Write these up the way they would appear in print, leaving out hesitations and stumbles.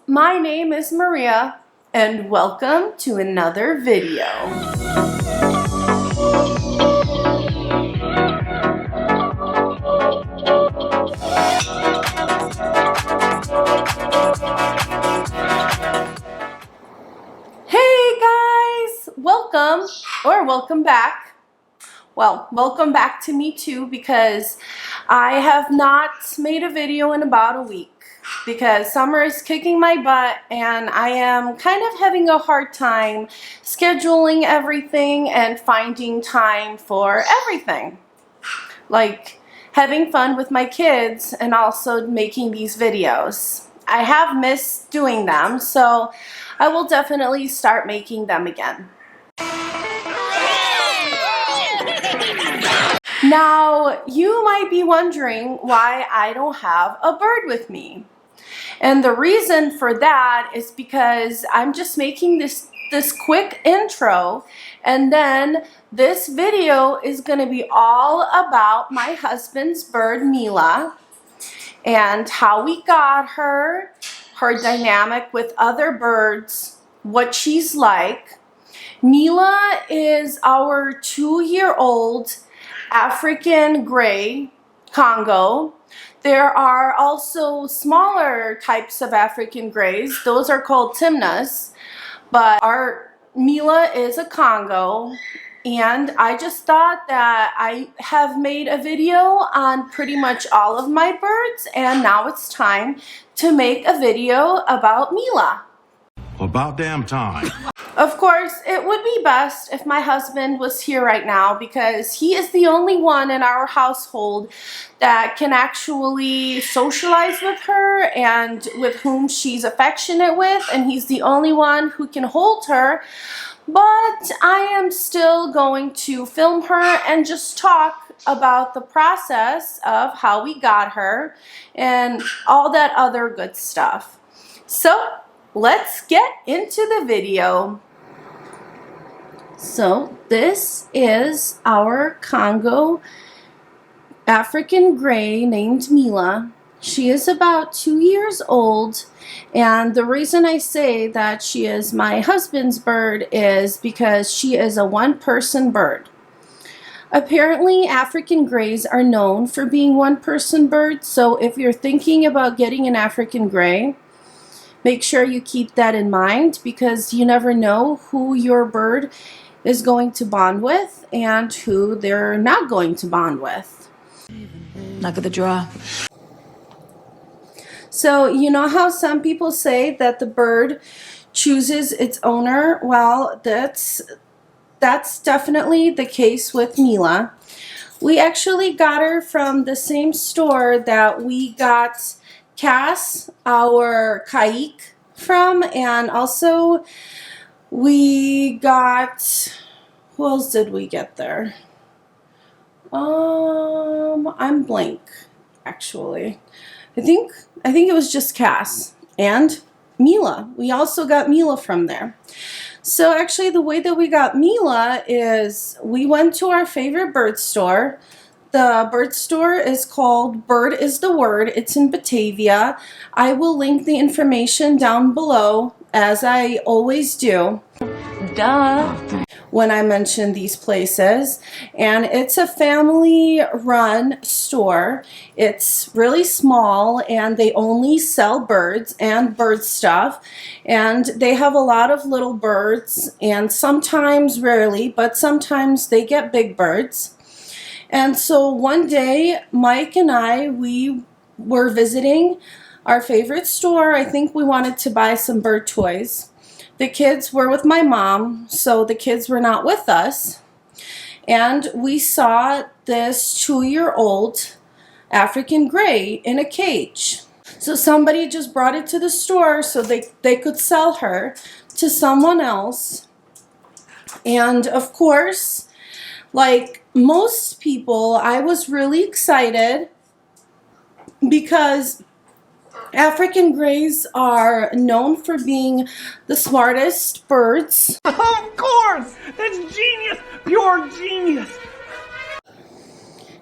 my name is Maria, and welcome to another video. Hey guys, welcome back. Well, welcome back to me too, because I have not made a video in about a week because summer is kicking my butt and I am kind of having a hard time scheduling everything and finding time for everything. Like having fun with my kids and also making these videos. I have missed doing them, so I will definitely start making them again. Now, you might be wondering why I don't have a bird with me. And the reason for that is because I'm just making this quick intro, and then this video is going to be all about my husband's bird, Mila, and how we got her, her dynamic with other birds, what she's like. Mila is our 2-year-old African gray Congo. There are also smaller types of African grays. Those are called Timnas. But our Mila is a Congo. And I just thought that I have made a video on pretty much all of my birds. And now it's time to make a video about Mila. About damn time. Of course, it would be best if my husband was here right now because he is the only one in our household that can actually socialize with her and with whom she's affectionate with, and he's the only one who can hold her. But I am still going to film her and just talk about the process of how we got her and all that other good stuff. So let's get into the video. So this is our Congo African gray named Mila. She is about 2 years old, and the reason I say that she is my husband's bird is because she is a one-person bird. Apparently, African grays are known for being one-person birds, so if you're thinking about getting an African gray, make sure you keep that in mind because you never know who your bird is going to bond with and who they're not going to bond with. Luck of the draw. So you know how some people say that the bird chooses its owner? Well, that's definitely the case with Mila. We actually got her from the same store that we got Cass, our Kaik, from, and also we got, who else did we get there? I'm blank, actually. I think it was just Cass and Mila. We also got Mila from there. So actually the way that we got Mila is we went to our favorite bird store. The bird store is called Bird is the Word. It's in Batavia. I will link the information down below, as I always do. Duh. When I mention these places. And it's a family-run store. It's really small, and they only sell birds and bird stuff. And they have a lot of little birds, and sometimes, rarely, but sometimes they get big birds. And so one day, Mike and I, we were visiting our favorite store. I think we wanted to buy some bird toys. The kids were with my mom, so the kids were not with us. And we saw this 2-year-old African gray in a cage. So somebody just brought it to the store so they could sell her to someone else. And of course, like most people, I was really excited because African grays are known for being the smartest birds. Of course! That's genius! Pure genius!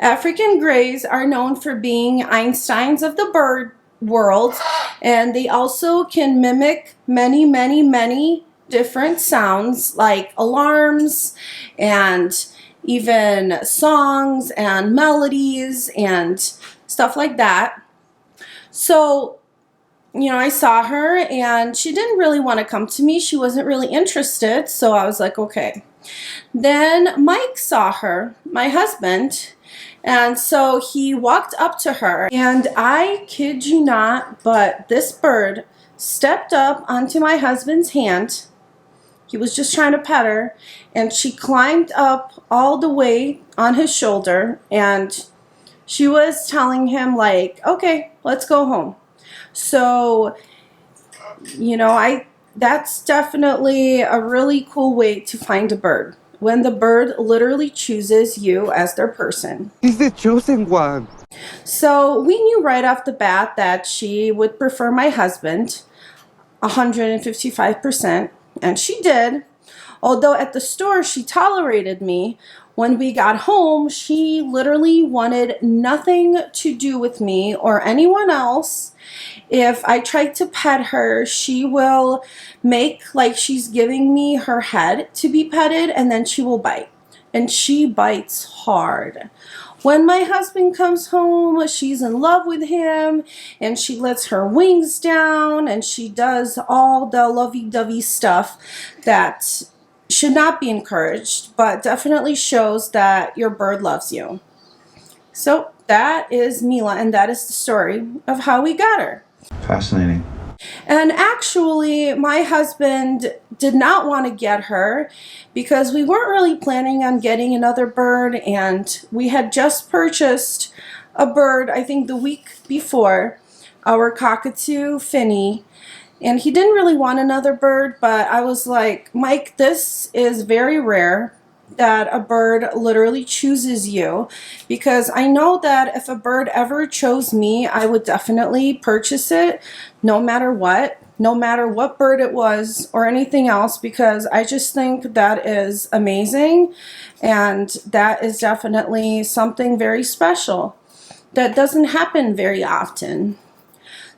African grays are known for being Einsteins of the bird world And they also can mimic many, many, many different sounds like alarms and even songs and melodies and stuff like that. So, I saw her and she didn't really want to come to me. She wasn't really interested. So I was like, okay. Then Mike saw her, my husband, and so he walked up to her, and I kid you not, but this bird stepped up onto my husband's hand. He was just trying to pet her, and she climbed up all the way on his shoulder, and she was telling him, like, okay, let's go home. So, that's definitely a really cool way to find a bird. When the bird literally chooses you as their person. He's the chosen one. So we knew right off the bat that she would prefer my husband 155%, and she did. Although at the store she tolerated me, when we got home, she literally wanted nothing to do with me or anyone else. If I try to pet her, she will make like she's giving me her head to be petted, and then she will bite. And she bites hard. When my husband comes home, she's in love with him, and she lets her wings down, and she does all the lovey-dovey stuff that should not be encouraged, but definitely shows that your bird loves you. So that is Mila, and that is the story of how we got her. Fascinating. And actually, my husband did not want to get her because we weren't really planning on getting another bird, and we had just purchased a bird, I think the week before, our cockatoo, Finny, and he didn't really want another bird, but I was like, Mike, this is very rare that a bird literally chooses you, because I know that if a bird ever chose me, I would definitely purchase it no matter what bird it was or anything else, because I just think that is amazing, and that is definitely something very special that doesn't happen very often.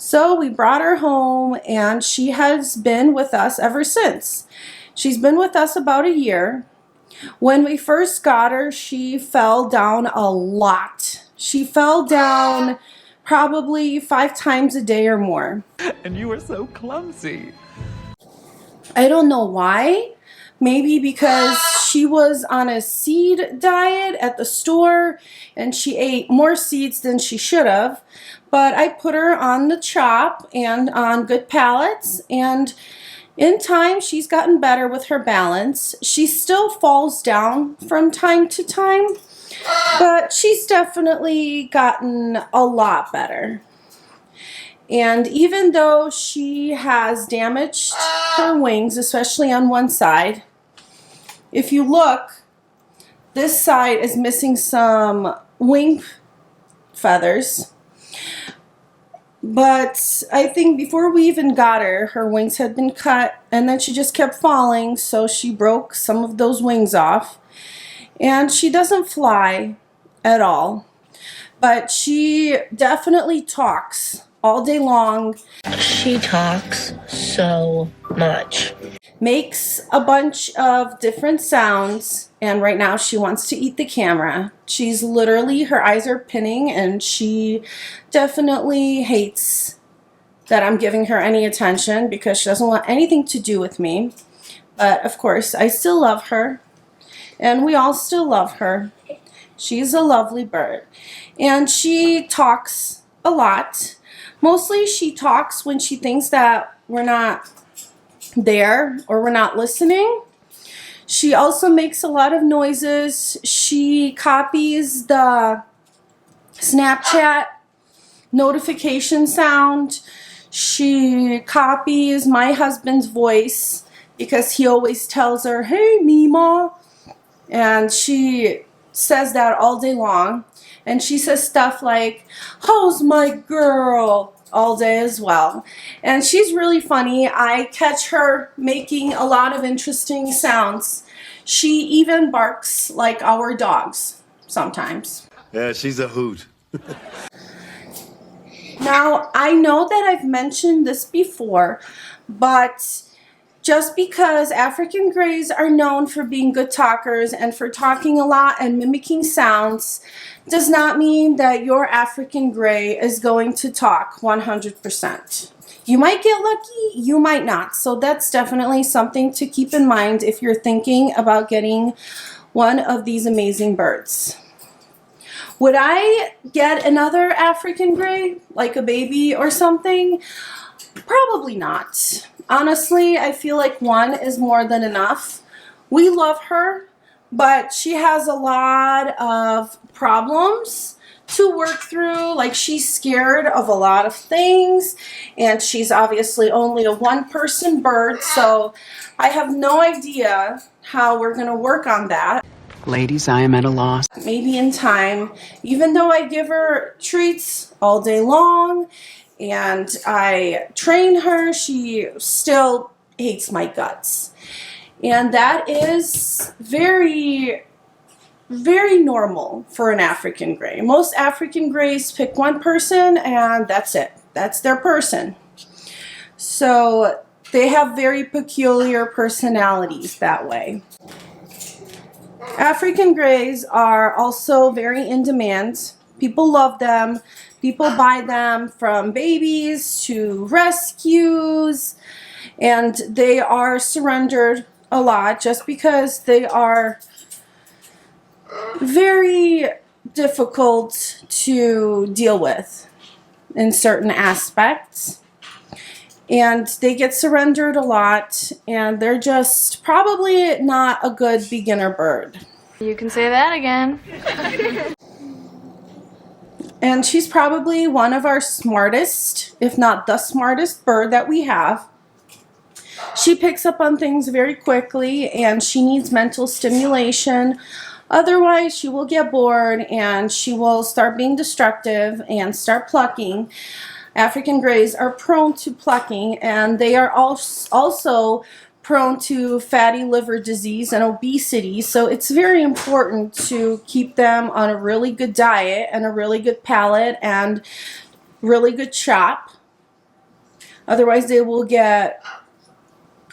So we brought her home, and she has been with us ever since. She's been with us about a year. When we first got her, she fell down a lot. She fell down probably 5 times a day or more. And you were so clumsy. I don't know why. Maybe because she was on a seed diet at the store and she ate more seeds than she should have. But I put her on the chop and on good pallets, and in time she's gotten better with her balance. She still falls down from time to time, but she's definitely gotten a lot better. And even though she has damaged her wings, especially on one side, if you look, this side is missing some wing feathers. But I think before we even got her, her wings had been cut, and then she just kept falling, so she broke some of those wings off. And she doesn't fly at all, but she definitely talks all day long. She talks so much. Makes a bunch of different sounds, and right now she wants to eat the camera. She's literally, her eyes are pinning, and she definitely hates that I'm giving her any attention because she doesn't want anything to do with me. But of course, I still love her, and we all still love her. She's a lovely bird, and she talks a lot. Mostly she talks when she thinks that we're not there or we're not listening. She also makes a lot of noises. She copies the Snapchat notification sound. She copies my husband's voice because he always tells her, "Hey, Mima," and she says that all day long. And she says stuff like, "How's my girl?" all day as well. And she's really funny. I catch her making a lot of interesting sounds. She even barks like our dogs sometimes. Yeah, she's a hoot. Now, I know that I've mentioned this before, but just because African Greys are known for being good talkers and for talking a lot and mimicking sounds does not mean that your African Grey is going to talk 100%. You might get lucky, you might not. So that's definitely something to keep in mind if you're thinking about getting one of these amazing birds. Would I get another African Grey, like a baby or something? Probably not. Honestly, I feel like one is more than enough. We love her, but she has a lot of problems to work through. Like, she's scared of a lot of things, and she's obviously only a one-person bird, so I have no idea how we're going to work on that. Ladies, I am at a loss. Maybe in time, even though I give her treats all day long and I train her, she still hates my guts. And that is very, very normal for an African Grey. Most African Greys pick one person and that's it. That's their person. So they have very peculiar personalities that way. African Greys are also very in demand. People love them. People buy them from babies to rescues, and they are surrendered a lot just because they are very difficult to deal with in certain aspects. And they get surrendered a lot, and they're just probably not a good beginner bird. You can say that again. And she's probably one of our smartest, if not the smartest bird that we have. She picks up on things very quickly, and she needs mental stimulation. Otherwise, she will get bored, and she will start being destructive and start plucking. African Greys are prone to plucking, and they are also prone to fatty liver disease and obesity. So it's very important to keep them on a really good diet and a really good palate and really good chop. Otherwise, they will get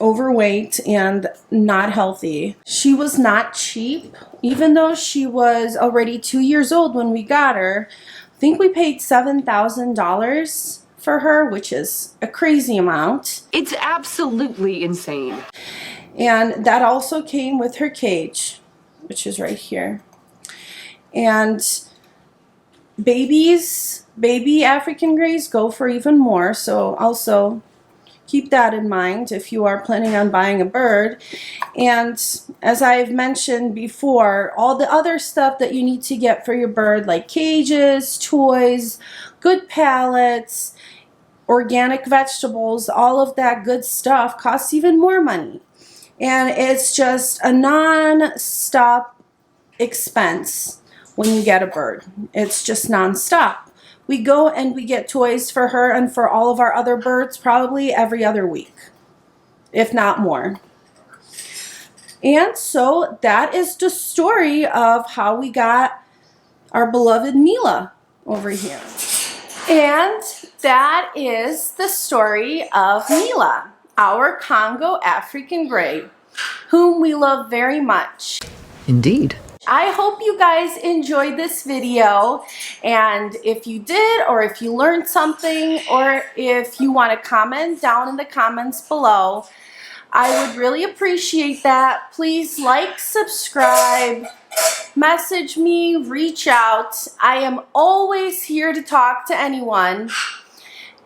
overweight and not healthy. She was not cheap, even though she was already 2 years old when we got her. I think we paid $7,000 for her, which is a crazy amount. It's absolutely insane. And that also came with her cage, which is right here. And baby African Greys go for even more, so also keep that in mind if you are planning on buying a bird. And as I've mentioned before, all the other stuff that you need to get for your bird, like cages, toys, good pallets, organic vegetables, all of that good stuff costs even more money. And it's just a non-stop expense when you get a bird. It's just non-stop. We go and we get toys for her and for all of our other birds probably every other week, if not more. And so that is the story of how we got our beloved Mila over here. And that is the story of Mila, our Congo African Grey, whom we love very much. Indeed. I hope you guys enjoyed this video, and if you did, or if you learned something, or if you want to comment down in the comments below, I would really appreciate that. Please like, subscribe, message me, reach out. I am always here to talk to anyone.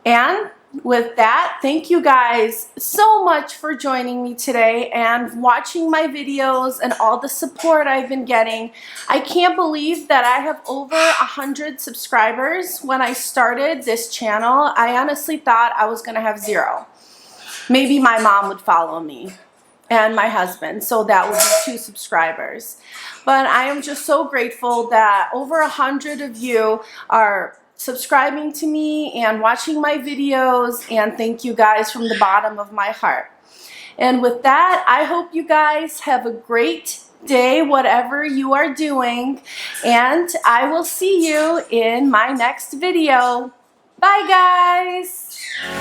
And with that, thank you guys so much for joining me today and watching my videos and all the support I've been getting. I can't believe that I have over 100 subscribers. When I started this channel, I honestly thought I was gonna have 0. Maybe my mom would follow me and my husband, so that would be 2 subscribers. But I am just so grateful that over 100 of you are subscribing to me and watching my videos, and thank you guys from the bottom of my heart. And with that, I hope you guys have a great day, whatever you are doing, and I will see you in my next video. Bye, guys.